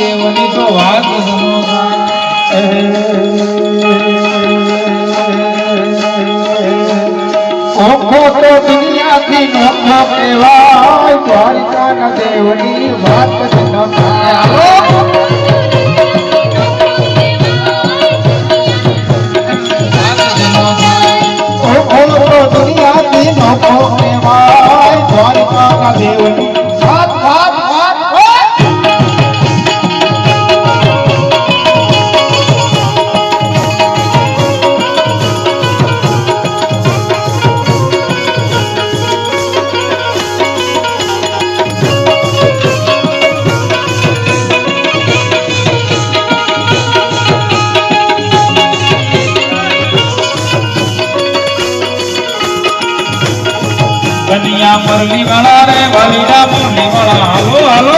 દેવની તો વાત ઓખો તો દુનિયાથી નોખો કહેવાય દ્વારિકાના દેવની વાત ન થાય દુનિયાથી નોખો કહેવાય દ્વારિકાના દેવની વાત વાત વાત કન્યા મરલી વાળા રે વાલીડા મુરલી વાળા હાલો હાલો